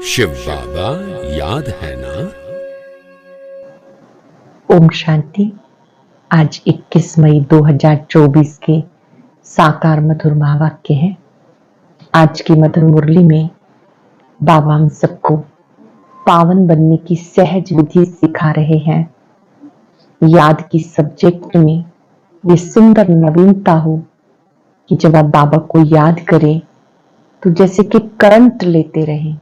शिव बाबा याद है ना। ओम शांति। आज 21 मई 2024 के साकार मधुर महावाक्य है। आज की मधुर मुरली में बाबा हम सबको पावन बनने की सहज विधि सिखा रहे हैं। याद की सब्जेक्ट में ये सुंदर नवीनता हो कि जब आप बाबा को याद करें तो जैसे कि करंट लेते रहें।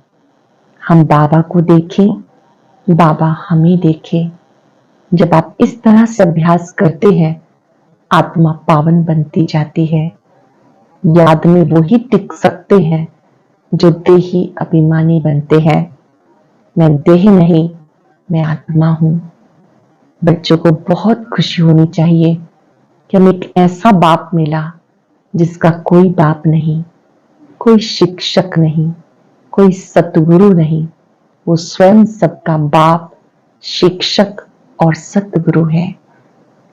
हम बाबा को देखें, बाबा हमें देखें। जब आप इस तरह से अभ्यास करते हैं, आत्मा पावन बनती जाती है। याद में वही टिक सकते हैं जो देही अभिमानी बनते हैं। मैं देह नहीं, मैं आत्मा हूं। बच्चों को बहुत खुशी होनी चाहिए कि हमें एक ऐसा बाप मिला जिसका कोई बाप नहीं, कोई शिक्षक नहीं, कोई सतगुरु नहीं। वो स्वयं सबका बाप, शिक्षक और सतगुरु है।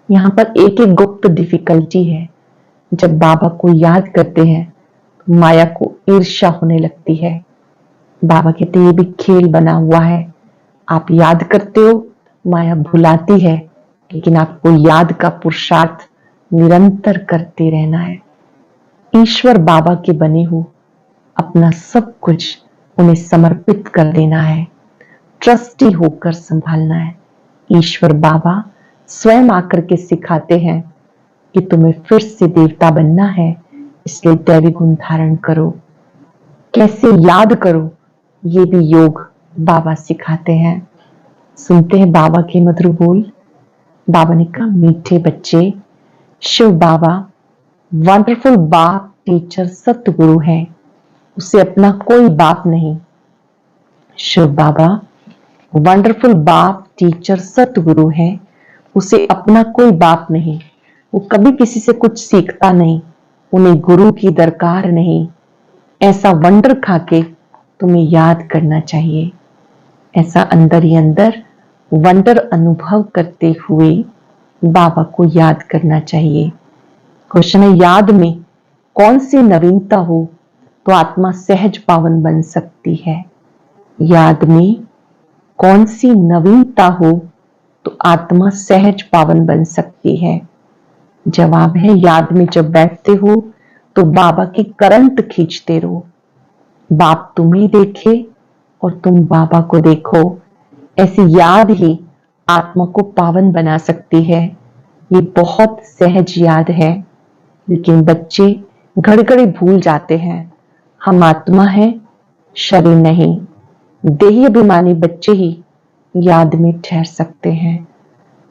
यहाँ पर एक एक गुप्त डिफिकल्टी है। जब बाबा को याद करते हैं तो माया को ईर्ष्या होने लगती है। बाबा कहते हैं ये भी खेल बना हुआ है। आप याद करते हो, माया भुलाती है, लेकिन आपको याद का पुरुषार्थ निरंतर करते रहना है। ईश्वर बाबा के बने हो, अपना सब कुछ उन्हें समर्पित कर देना है। ट्रस्टी होकर संभालना है। ईश्वर बाबा स्वयं आकर के सिखाते हैं कि तुम्हें फिर से देवता बनना है, इसलिए दैवी गुण धारण करो। कैसे याद करो, ये भी योग बाबा सिखाते हैं। सुनते हैं बाबा के मधुर बोल। बाबा ने कहा, मीठे बच्चे, शिव बाबा वंडरफुल बाप, टीचर, सतगुरु है। उसे अपना कोई बाप नहीं। शिव बाबा वंडरफुल बाप, टीचर, सतगुरु है। उसे अपना कोई बाप नहीं। वो कभी किसी से कुछ सीखता नहीं। उन्हें गुरु की दरकार नहीं। ऐसा वंडर खाके तुम्हें याद करना चाहिए। ऐसा अंदर ही अंदर वंडर अनुभव करते हुए बाबा को याद करना चाहिए। क्वेश्चन है, याद में कौन सी नवीनता हो तो आत्मा सहज पावन बन सकती है? याद में कौन सी नवीनता हो तो आत्मा सहज पावन बन सकती है? जवाब है, याद में जब बैठते हो तो बाबा की करंट खींचते रहो। बाप तुम्हें देखे और तुम बाबा को देखो। ऐसी याद ही आत्मा को पावन बना सकती है। ये बहुत सहज याद है, लेकिन बच्चे घड़ी घड़ी भूल जाते हैं। हम आत्मा है, शरीर नहीं। देही अभिमानी बच्चे ही याद में ठहर सकते हैं।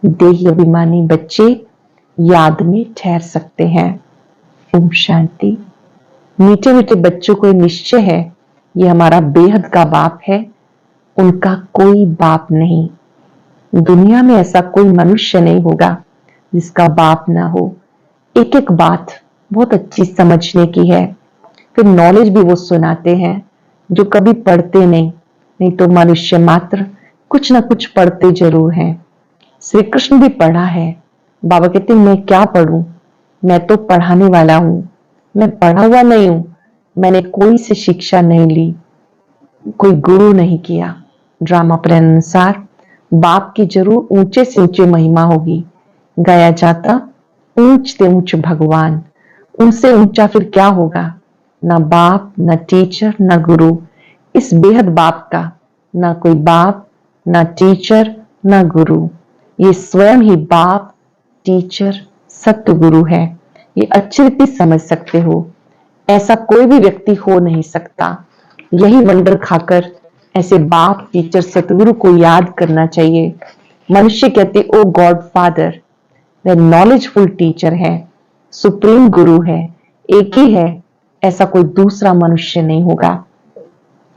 देही अभिमानी बच्चे याद में ठहर सकते हैं। ओम शांति। मीठे मीठे बच्चों को निश्चय है, ये हमारा बेहद का बाप है। उनका कोई बाप नहीं। दुनिया में ऐसा कोई मनुष्य नहीं होगा जिसका बाप ना हो। एक एक बात बहुत अच्छी समझने की है। फिर नॉलेज भी वो सुनाते हैं जो कभी पढ़ते नहीं तो मनुष्य मात्र कुछ ना कुछ पढ़ते जरूर हैं। श्री कृष्ण भी पढ़ा है। बाबा कहते हैं, मैं क्या पढ़ूं, मैं तो पढ़ाने वाला हूं। मैं पढ़ा हुआ नहीं हूं। मैंने कोई से शिक्षा नहीं ली, कोई गुरु नहीं किया। ड्रामा प्लान अनुसार बाप की जरूर ऊंचे से ऊंचे महिमा होगी। गाया जाता ऊंच से ऊंच भगवान, उनसे ऊंचा फिर क्या होगा? ना बाप, ना टीचर, ना गुरु। इस बेहद बाप का ना कोई बाप, ना टीचर, ना गुरु। ये स्वयं ही बाप, टीचर, सतगुरु है। ये अच्छी रीति समझ सकते हो। ऐसा कोई भी व्यक्ति हो नहीं सकता। यही वंडर खाकर ऐसे बाप, टीचर, सतगुरु को याद करना चाहिए। मनुष्य कहते, ओ गॉड फादर, वह नॉलेजफुल टीचर है, सुप्रीम गुरु है, एक ही है। ऐसा कोई दूसरा मनुष्य नहीं होगा।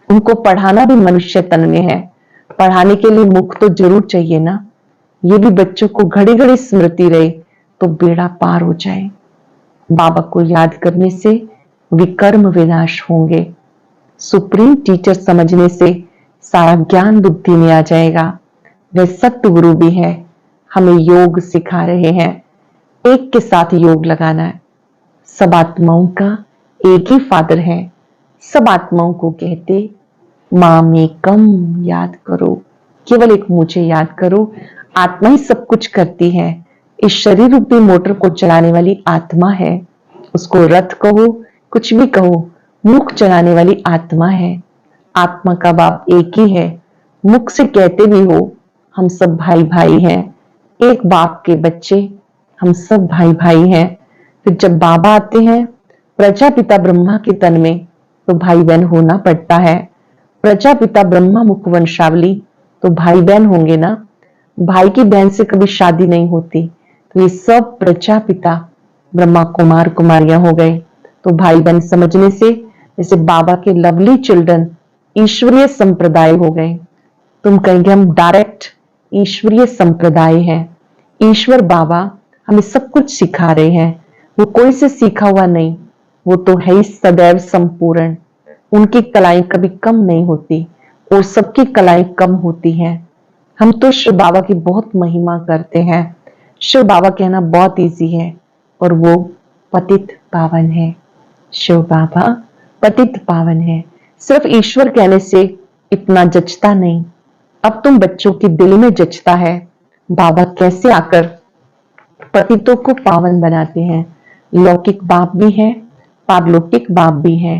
उनको पढ़ाना भी मनुष्य तन में है। पढ़ाने के लिए मुख तो जरूर चाहिए ना। ये भी बच्चों को घड़ी घड़ी स्मृति रहे तो बेड़ा पार हो जाए। बाबा को याद करने से विकर्म विनाश होंगे। सुप्रीम टीचर समझने से सारा ज्ञान बुद्धि में आ जाएगा। वे सतगुरु भी है, हमें योग सिखा रहे हैं। एक के साथ योग लगाना है। सब आत्माओं का एक ही फादर है। सब आत्माओं को कहते माँ में कम याद करो, केवल एक मुझे याद करो। आत्मा ही सब कुछ करती है। इस शरीर रूपी मोटर को चलाने वाली आत्मा है। उसको रथ कहो, कुछ भी कहो, मुख चलाने वाली आत्मा है। आत्मा का बाप एक ही है। मुख से कहते भी हो हम सब भाई भाई हैं, एक बाप के बच्चे, हम सब भाई भाई हैं। फिर जब बाबा आते हैं प्रजापिता ब्रह्मा के तन में, तो भाई बहन होना पड़ता है। प्रजापिता ब्रह्मा मुख वंशावली, तो भाई बहन होंगे ना। भाई की बहन से कभी शादी नहीं होती, तो ये सब प्रजापिता ब्रह्मा कुमार कुमारियां हो गए। तो भाई बहन समझने से जैसे बाबा के लवली चिल्ड्रन ईश्वरीय संप्रदाय हो गए। तुम कहेंगे हम डायरेक्ट ईश्वरीय संप्रदाय हैं। ईश्वर बाबा हमें सब कुछ सिखा रहे हैं। वो कोई से सीखा हुआ नहीं, वो तो है ही सदैव संपूर्ण। उनकी कलाएं कभी कम नहीं होती और सबकी कलाएं कम होती हैं। हम तो शिव बाबा की बहुत महिमा करते हैं। शिव बाबा कहना बहुत इजी है और वो पतित पावन है। शिव बाबा पतित पावन है। सिर्फ ईश्वर कहने से इतना जचता नहीं, अब तुम बच्चों के दिल में जचता है बाबा कैसे आकर पतितों को पावन बनाते हैं। लौकिक बाप भी है, पारलौकिक बाप भी है।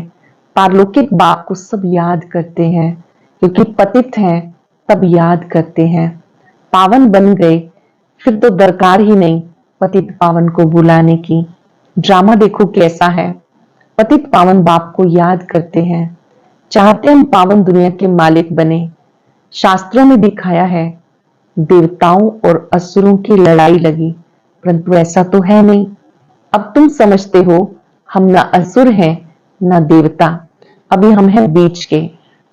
पारलौकिक बाप को सब याद करते हैं, क्योंकि पतित हैं तब याद करते हैं। पावन बन गए फिर तो दरकार ही नहीं पतित पावन को बुलाने की। ड्रामा देखो कैसा है। पतित पावन बाप को याद करते हैं, चाहते हम पावन दुनिया के मालिक बने। शास्त्रों में दिखाया है देवताओं और असुरों की लड़ाई लगी, परंतु ऐसा तो है नहीं। अब तुम समझते हो हम ना असुर हैं ना देवता, अभी हम हैं बीच के।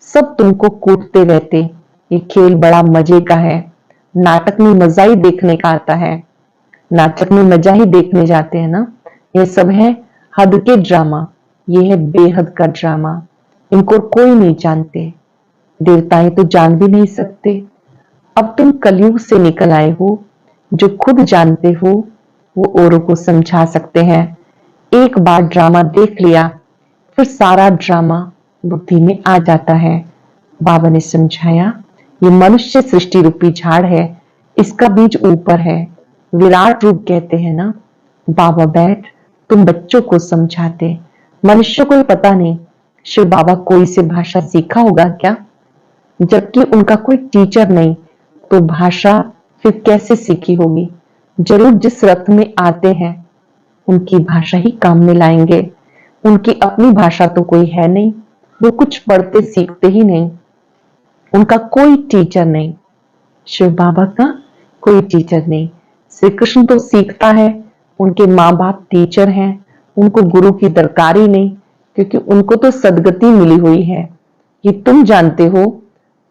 सब तुमको कूटते रहते। ये खेल बड़ा मजे का है। नाटक में मजा ही देखने का आता है। नाटक में मजा ही देखने जाते हैं ना। ये सब है हद के ड्रामा, ये है बेहद का ड्रामा। इनको कोई नहीं जानते, देवताएं तो जान भी नहीं सकते। अब तुम कलयुग से निकल आए हो, जो खुद जानते हो वो औरों को समझा सकते हैं। एक बार ड्रामा देख लिया फिर सारा ड्रामा बुद्धि में आ जाता है। बाबा ने समझाया ये मनुष्य सृष्टि रूपी झाड़ है, इसका बीज ऊपर है। विराट रूप कहते हैं ना। बाबा बैठ तुम बच्चों को समझाते, मनुष्य को पता नहीं शिव बाबा कोई से भाषा सीखा होगा क्या, जबकि उनका कोई टीचर नहीं, तो भाषा फिर कैसे सीखी होगी। जरूर जिस रथ में आते हैं उनकी भाषा ही काम में लाएंगे। उनकी अपनी भाषा तो कोई है नहीं, वो कुछ पढ़ते सीखते ही नहीं। उनका कोई टीचर नहीं, शिव बाबा का कोई टीचर नहीं। श्री कृष्ण तो सीखता है, उनके माँ बाप टीचर हैं। उनको गुरु की दरकार ही नहीं, क्योंकि उनको तो सदगति मिली हुई है। ये तुम जानते हो,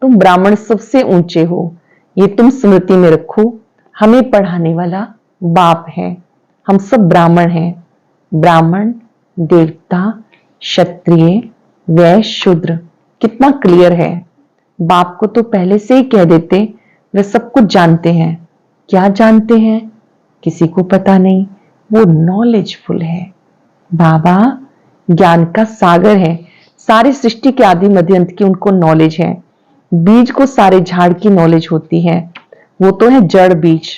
तुम ब्राह्मण सबसे ऊंचे हो, ये तुम स्मृति में रखो। हमें पढ़ाने वाला बाप है। हम सब ब्राह्मण हैं। ब्राह्मण, देवता, क्षत्रिय, वैश्य, शूद्र, कितना क्लियर है। बाप को तो पहले से ही कह देते वे सब कुछ जानते हैं। क्या जानते हैं किसी को पता नहीं, वो नॉलेजफुल है। बाबा ज्ञान का सागर है। सारी सृष्टि के आदि मध्य अंत की उनको नॉलेज है। बीज को सारे झाड़ की नॉलेज होती है। वो तो है जड़ बीज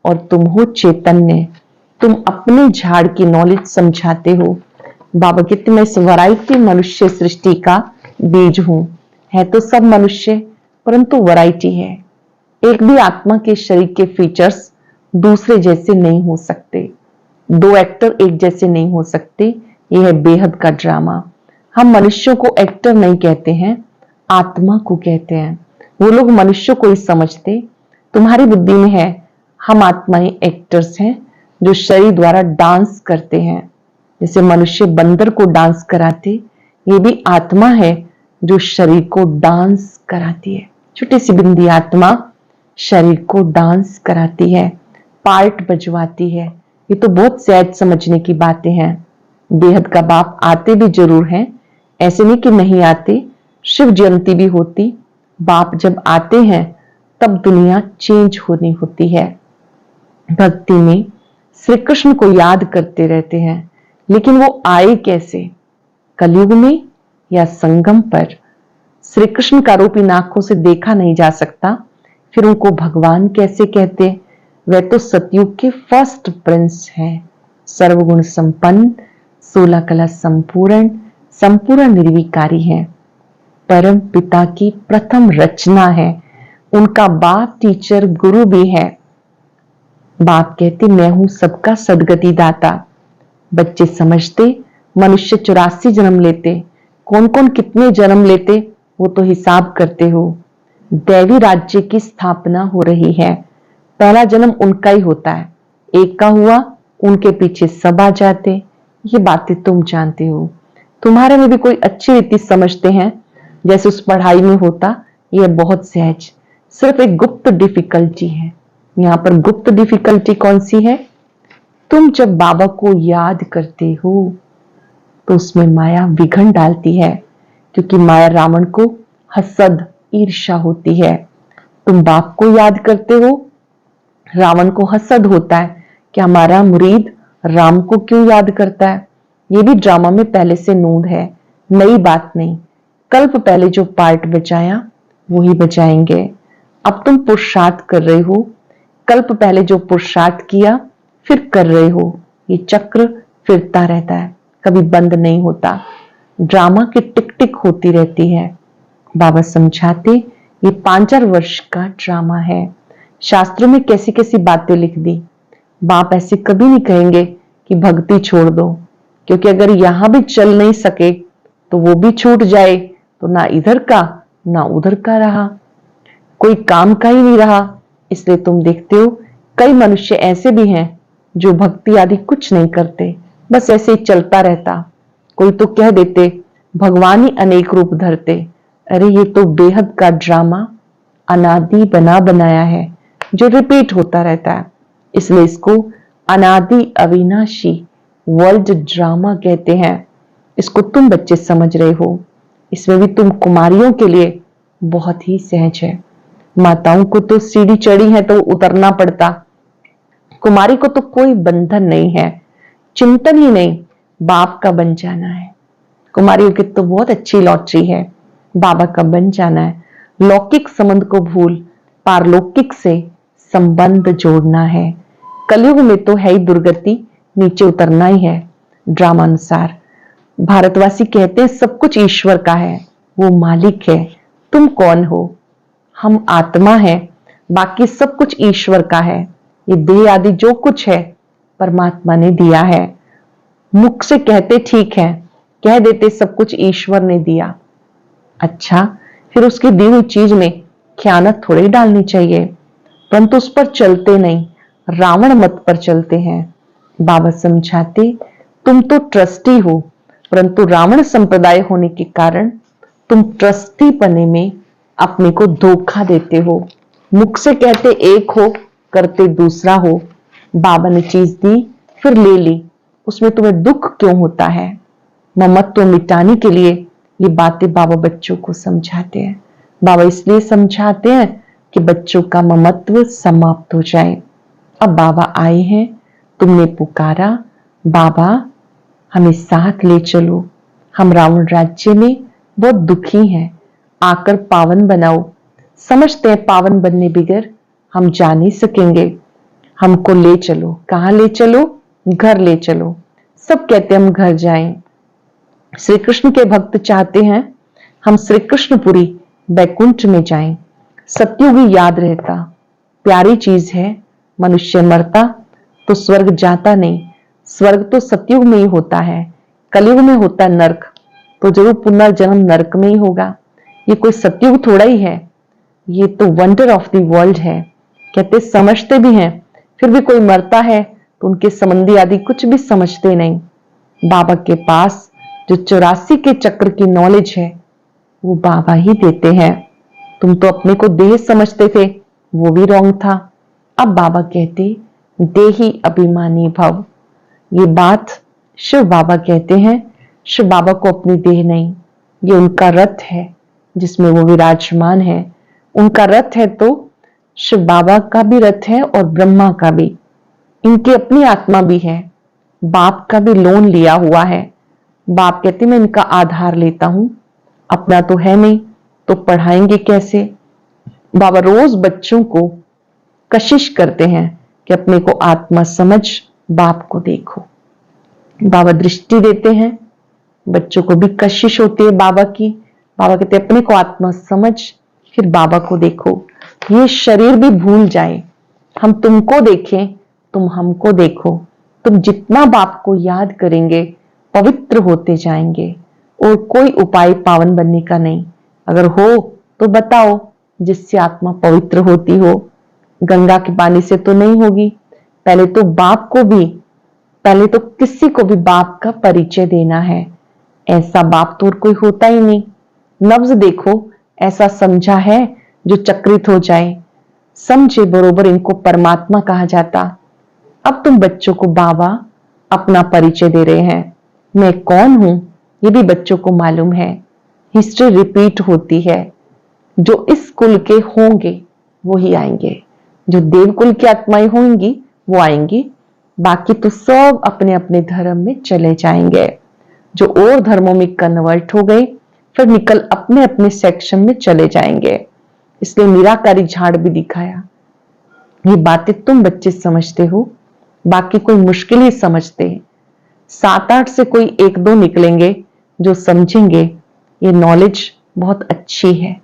और तुम हो चैतन्य। तुम अपने झाड़ की नॉलेज समझाते हो। बाबा कहते मैं इस वैरायटी मनुष्य सृष्टि का बीज हूं। है तो सब मनुष्य, परंतु वैरायटी है। एक भी आत्मा के शरीर के फीचर्स दूसरे जैसे नहीं हो सकते। दो एक्टर एक जैसे नहीं हो सकते। यह है बेहद का ड्रामा। हम मनुष्यों को एक्टर नहीं कहते हैं, आत्मा को कहते हैं। वो लोग मनुष्यों को ही समझते। तुम्हारी बुद्धि में है हम आत्माएं एक्टर्स हैं जो शरीर द्वारा डांस करते हैं। जैसे मनुष्य बंदर को डांस कराते, ये भी आत्मा है जो शरीर को डांस कराती है। छोटी सी बिंदी आत्मा शरीर को डांस कराती है, पार्ट बजवाती है। ये तो बहुत सहज समझने की बातें हैं। बेहद का बाप आते भी जरूर हैं, ऐसे नहीं कि नहीं आते। शिव जयंती भी होती, बाप जब आते हैं तब दुनिया चेंज होनी होती है। भक्ति में श्री कृष्ण को याद करते रहते हैं, लेकिन वो आए कैसे, कलयुग में या संगम पर। श्री कृष्ण का रूप इन आंखों से देखा नहीं जा सकता, फिर उनको भगवान कैसे कहते? वे तो सतयुग के फर्स्ट प्रिंस हैं, सर्वगुण संपन्न, 16 कला संपूर्ण, संपूर्ण निर्विकारी हैं, परम पिता की प्रथम रचना है, उनका बाप टीचर गुरु भी है। बाप कहते मैं हूं सबका सदगति दाता। बच्चे समझते मनुष्य 84 जन्म लेते, कौन कौन कितने जन्म लेते वो तो हिसाब करते हो। दैवी राज्य की स्थापना हो रही है, पहला जन्म उनका ही होता है, एक का हुआ उनके पीछे सब आ जाते। ये बातें तुम जानते हो, तुम्हारे में भी कोई अच्छी रीति समझते हैं जैसे उस पढ़ाई में होता। यह बहुत सहज, सिर्फ एक गुप्त डिफिकल्टी है। यहां पर गुप्त डिफिकल्टी कौन सी है? तुम जब बाबा को याद करते हो तो उसमें माया विघन डालती है, क्योंकि माया रावण को हसद ईर्ष्या होती है। तुम बाप को याद करते हो, रावण को हसद होता है कि हमारा मुरीद राम को क्यों याद करता है। ये भी ड्रामा में पहले से नूंद है, नई बात नहीं। कल्प पहले जो पार्ट बचाया वही बचाएंगे। अब तुम पुरुषार्थ कर रहे हो, कल्प पहले जो पुरुषार्थ किया फिर कर रहे हो। ये चक्र फिरता रहता है, कभी बंद नहीं होता। ड्रामा की टिक टिक होती रहती है। बाबा समझाते ये 5 वर्ष का ड्रामा है। शास्त्रों में कैसी कैसी बातें लिख दी। बाप ऐसे कभी नहीं कहेंगे कि भक्ति छोड़ दो, क्योंकि अगर यहां भी चल नहीं सके तो वो भी छूट जाए, तो ना इधर का ना उधर का रहा, कोई काम का ही नहीं रहा। इसलिए तुम देखते हो कई मनुष्य ऐसे भी हैं जो भक्ति आदि कुछ नहीं करते, बस ऐसे ही चलता रहता। कोई तो कह देते भगवान ही अनेक रूप धरते। अरे ये तो बेहद का ड्रामा अनादि बना बनाया है जो रिपीट होता रहता है, इसलिए इसको अनादि अविनाशी वर्ल्ड ड्रामा कहते हैं। इसको तुम बच्चे समझ रहे हो, इसमें भी तुम कुमारियों के लिए बहुत ही सहज है। माताओं को तो सीढ़ी चढ़ी है तो उतरना पड़ता, कुमारी को तो कोई बंधन नहीं है, चिंतन ही नहीं, बाप का बन जाना है। कुमारियों की तो बहुत अच्छी लॉटरी है, बाबा का बन जाना है। लौकिक संबंध को भूल पारलौकिक से संबंध जोड़ना है। कलयुग में तो है ही दुर्गति, नीचे उतरना ही है। ड्रामा अनुसार भारतवासी कहते हैं सब कुछ ईश्वर का है, वो मालिक है। तुम कौन हो? हम आत्मा है, बाकी सब कुछ ईश्वर का है। ये देह आदि जो कुछ है परमात्मा ने दिया है। मुख से कहते ठीक है, कह देते सब कुछ ईश्वर ने दिया। अच्छा, फिर उसकी दी हुई चीज में खयानत थोड़ी डालनी चाहिए, परंतु उस पर चलते नहीं, रावण मत पर चलते हैं। बाबा समझाते तुम तो ट्रस्टी हो, परंतु रावण संप्रदाय होने के कारण तुम ट्रस्टी बने में अपने को धोखा देते हो। मुख से कहते एक हो, करते दूसरा हो। बाबा ने चीज दी फिर ले ली, उसमें तुम्हें दुख क्यों होता है? ममत्व मिटाने के लिए ये बातें बाबा बच्चों को समझाते हैं। बाबा इसलिए समझाते हैं कि बच्चों का ममत्व समाप्त हो जाए। अब बाबा आए हैं, तुमने पुकारा, बाबा हमें साथ ले चलो, हम रावण राज्य में बहुत दुखी हैं, आकर पावन बनाओ। समझते हैं पावन बनने बगैर हम जा नहीं सकेंगे, हमको ले चलो। कहाँ ले चलो? घर ले चलो। सब कहते हैं हम घर जाएं। श्री कृष्ण के भक्त चाहते हैं हम श्री कृष्णपुरी बैकुंठ में जाएं। सतयुग ही याद रहता, प्यारी चीज है। मनुष्य मरता तो स्वर्ग जाता नहीं, स्वर्ग तो सतयुग में ही होता है। कलयुग में होता नरक, तो जरूर पुनर्जन्म नरक में ही होगा। ये कोई सतयुग थोड़ा ही है, ये तो वंडर ऑफ द वर्ल्ड है। कहते समझते भी हैं, फिर भी कोई मरता है तो उनके संबंधी आदि कुछ भी समझते नहीं। बाबा के पास जो 84 के चक्र की नॉलेज है वो बाबा ही देते हैं। तुम तो अपने को देह समझते थे, वो भी रॉन्ग था। अब बाबा कहते देही अभिमानी भव। ये बात शिव बाबा कहते हैं। शिव बाबा को अपनी देह नहीं, ये उनका रथ है जिसमें वो विराजमान है। उनका रथ है तो शिव बाबा का भी रथ है और ब्रह्मा का भी। इनकी अपनी आत्मा भी है, बाप का भी लोन लिया हुआ है। बाप कहते मैं इनका आधार लेता हूं, अपना तो है नहीं, तो पढ़ाएंगे कैसे? बाबा रोज बच्चों को कशिश करते हैं कि अपने को आत्मा समझ बाप को देखो। बाबा दृष्टि देते हैं, बच्चों को भी कशिश होती है बाबा की। बाबा कहते हैं अपने को आत्मा समझ, फिर बाबा को देखो। ये शरीर भी भूल जाए, हम तुमको देखें, तुम हमको देखो। तुम जितना बाप को याद करेंगे पवित्र होते जाएंगे। और कोई उपाय पावन बनने का नहीं, अगर हो तो बताओ जिससे आत्मा पवित्र होती हो। गंगा के पानी से तो नहीं होगी। पहले तो बाप को भी, पहले तो किसी को भी बाप का परिचय देना है। ऐसा बाप तो और कोई होता ही नहीं। लफ्ज देखो, ऐसा समझा है जो चक्रित हो जाए। समझे बरोबर इनको परमात्मा कहा जाता। अब तुम बच्चों को बाबा अपना परिचय दे रहे हैं, मैं कौन हूं ये भी बच्चों को मालूम है। हिस्ट्री रिपीट होती है। जो इस कुल के होंगे वो ही आएंगे, जो देव कुल की आत्माएं होंगी वो आएंगी। बाकी तो सब अपने अपने धर्म में चले जाएंगे। जो और धर्मों में कन्वर्ट हो गए फिर निकल अपने अपने सेक्शन में चले जाएंगे। इसलिए निराकारी झाड़ भी दिखाया। ये बातें तुम बच्चे समझते हो, बाकी कोई मुश्किल ही समझते हैं। 7-8 से कोई 1-2 निकलेंगे जो समझेंगे ये नॉलेज बहुत अच्छी है।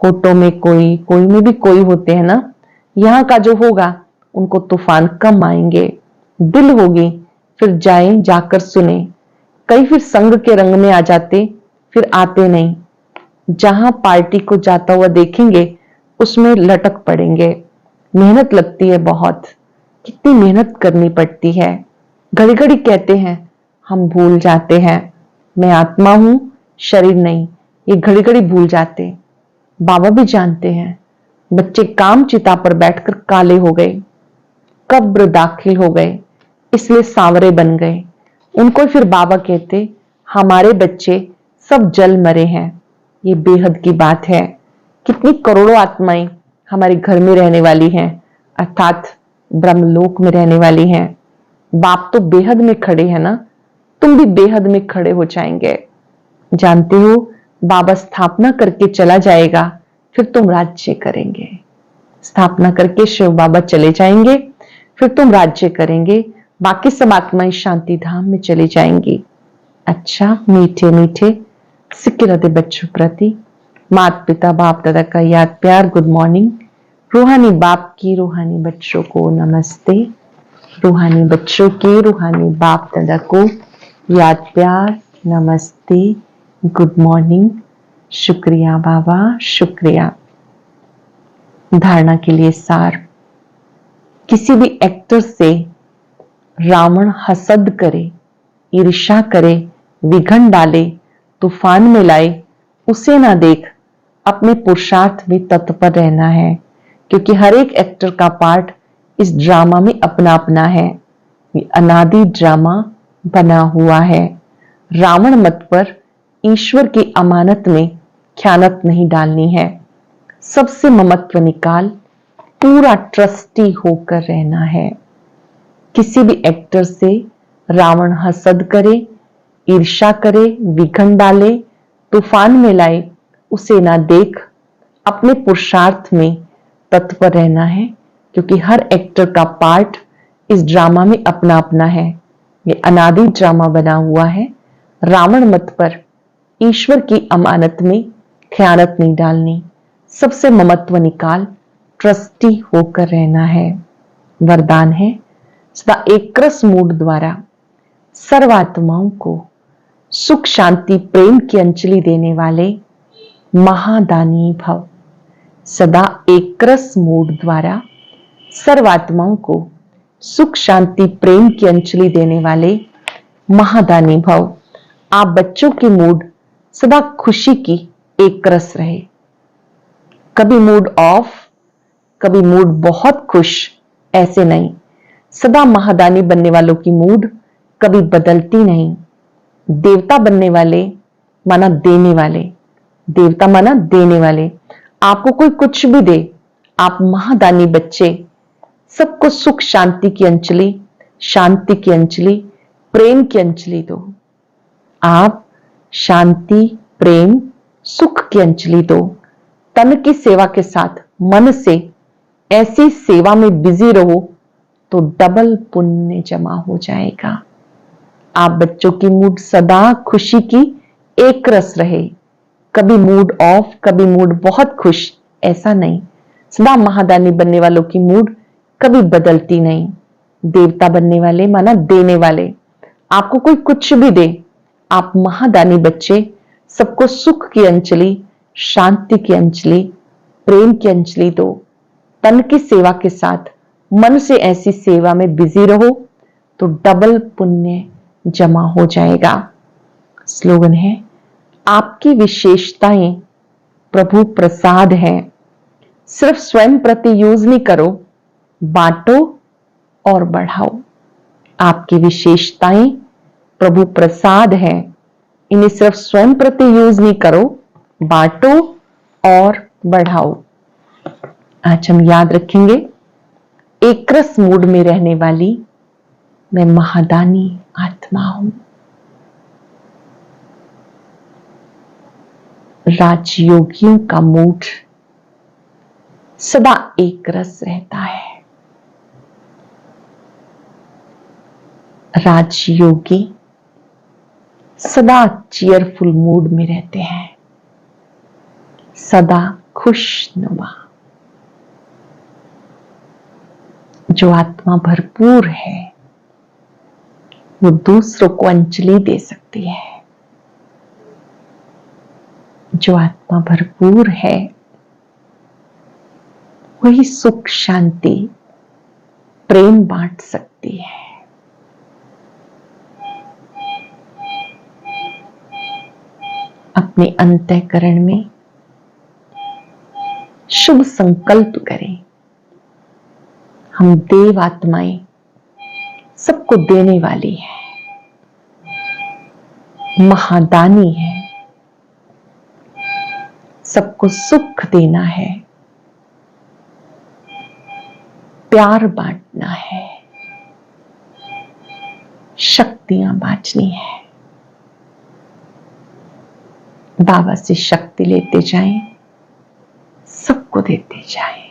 कोटों में कोई, कोई में भी कोई होते हैं ना, यहाँ का जो होगा उनको तूफान कम आएंगे। दिल होगी फिर जाएं, जाकर सुने। कई फिर संग के रंग में आ जाते, फिर आते नहीं। जहां पार्टी को जाता हुआ देखेंगे उसमें लटक पड़ेंगे। मेहनत लगती है बहुत, कितनी मेहनत करनी पड़ती है। घड़ी घड़ी कहते हैं, हम भूल जाते हैं मैं आत्मा हूं शरीर नहीं। ये घड़ी घड़ी भूल जाते। बाबा भी जानते हैं। बच्चे काम चिता पर बैठकर काले हो गए, कब्र दाखिल हो गए, इसलिए सांवरे बन गए। उनको फिर बाबा कहते हमारे बच्चे सब जल मरे हैं। ये बेहद की बात है। कितनी करोड़ों आत्माएं हमारे घर में रहने वाली हैं, अर्थात ब्रह्मलोक में रहने वाली हैं। बाप तो बेहद में खड़े हैं ना, तुम भी बेहद में खड़े हो जाएंगे। जानते हो बाबा स्थापना करके चला जाएगा, फिर तुम राज्य करेंगे। स्थापना करके शिव बाबा चले जाएंगे, फिर तुम राज्य करेंगे। बाकी सब आत्माएं शांति धाम में चली जाएंगी। अच्छा, मीठे मीठे सिक्के रते बच्चों प्रति माता पिता बाप दादा का याद प्यार गुड मॉर्निंग। रूहानी बाप की रूहानी बच्चों को नमस्ते। रूहानी बच्चों के रूहानी बाप दादा को याद प्यार नमस्ते गुड मॉर्निंग। शुक्रिया बाबा, शुक्रिया। धारणा के लिए सार। किसी भी एक्टर से रावण हसद करे, ईर्ष्या करे, विघन डाले, तूफान में लाए, उसे ना देख, अपने पुरुषार्थ में तत्पर रहना है। क्योंकि हर एक एक्टर का पार्ट इस ड्रामा में अपना अपना है। ये अनादि ड्रामा बना हुआ है। रावण मत पर ईश्वर की अमानत में ख्यानत नहीं डालनी है। सबसे ममत्व निकाल, पूरा ट्रस्टी होकर रहना है। किसी भी एक्टर से रावण हसद करे, ईर्ष्या करे, विघन डाले, तूफान में लाए, उसे ना देख, अपने पुरुषार्थ में तत्पर रहना है। क्योंकि हर एक्टर का पार्ट इस ड्रामा में अपना अपना है। ये अनादि ड्रामा बना हुआ है। रावण मत पर ईश्वर की अमानत में ख्यानत नहीं डालनी। सबसे ममत्व निकाल, ट्रस्टी होकर रहना है। वरदान है सदा एक रस मूड द्वारा सर्वात्माओं को सुख शांति प्रेम की अंजलि देने वाले महादानी भव। सदा एक रस मूड द्वारा सर्वात्माओं को सुख शांति प्रेम की अंजलि देने वाले महादानी भव। आप बच्चों की मूड सदा खुशी की एक रस रहे। कभी मूड ऑफ, कभी मूड बहुत खुश, ऐसे नहीं। सदा महादानी बनने वालों की मूड कभी बदलती नहीं। देवता बनने वाले माना देने वाले, देवता माना देने वाले। आपको कोई कुछ भी दे, आप महादानी बच्चे सबको सुख शांति की अंजलि, शांति की अंजलि, प्रेम की अंजलि दो। आप शांति, प्रेम, सुख की अंजलि दो। तन की सेवा के साथ मन से ऐसी सेवा में बिजी रहो तो डबल पुण्य जमा हो जाएगा। आप बच्चों की मूड सदा खुशी की एक रस रहे, कभी मूड ऑफ, कभी मूड बहुत खुश, ऐसा नहीं। सदा महादानी बनने वालों की मूड कभी बदलती नहीं। देवता बनने वाले माना देने वाले, आपको कोई कुछ भी दे, आप महादानी बच्चे सबको सुख की अंजलि, शांति की अंजलि, प्रेम की अंजलि दो। तन की सेवा के साथ मन से ऐसी सेवा में बिजी रहो तो डबल पुण्य जमा हो जाएगा। स्लोगन है, आपकी विशेषताएं प्रभु प्रसाद है। सिर्फ स्वयं प्रति यूज नहीं करो, बांटो और बढ़ाओ। आपकी विशेषताएं प्रभु प्रसाद है, इन्हें सिर्फ स्वयं प्रति यूज नहीं करो, बांटो और बढ़ाओ। आज हम याद रखेंगे, एक रस मूड में रहने वाली मैं महादानी आत्मा हूं। राजयोगियों का मूड सदा एक रस रहता है। राजयोगी सदा चीयरफुल मूड में रहते हैं, सदा खुशनुमा। जो आत्मा भरपूर है वो दूसरों को अंजलि दे सकती है। जो आत्मा भरपूर है वही सुख, शांति, प्रेम बांट सकती है। अपने अंतःकरण में शुभ संकल्प करें, हम देव आत्माएं सबको देने वाली है, महादानी है, सबको सुख देना है, प्यार बांटना है, शक्तियां बांटनी है। बाबा से शक्ति लेते जाएं, सबको देते जाएं।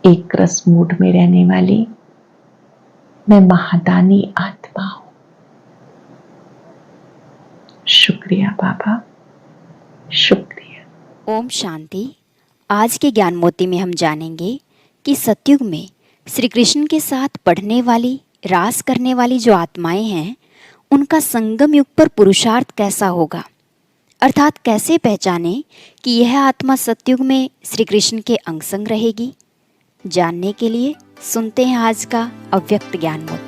एक रस मूड में रहने वाली मैं महादानी आत्मा हूं। शुक्रिया बाबा, शुक्रिया। ओम शांति। आज के ज्ञान मोती में हम जानेंगे कि सतयुग में श्री कृष्ण के साथ पढ़ने वाली, रास करने वाली जो आत्माएं हैं, उनका संगम युग पर पुरुषार्थ कैसा होगा, अर्थात कैसे पहचाने कि यह आत्मा सतयुग में श्री कृष्ण के अंग संग रहेगी। जानने के लिए सुनते हैं आज का अव्यक्त ज्ञान मोती।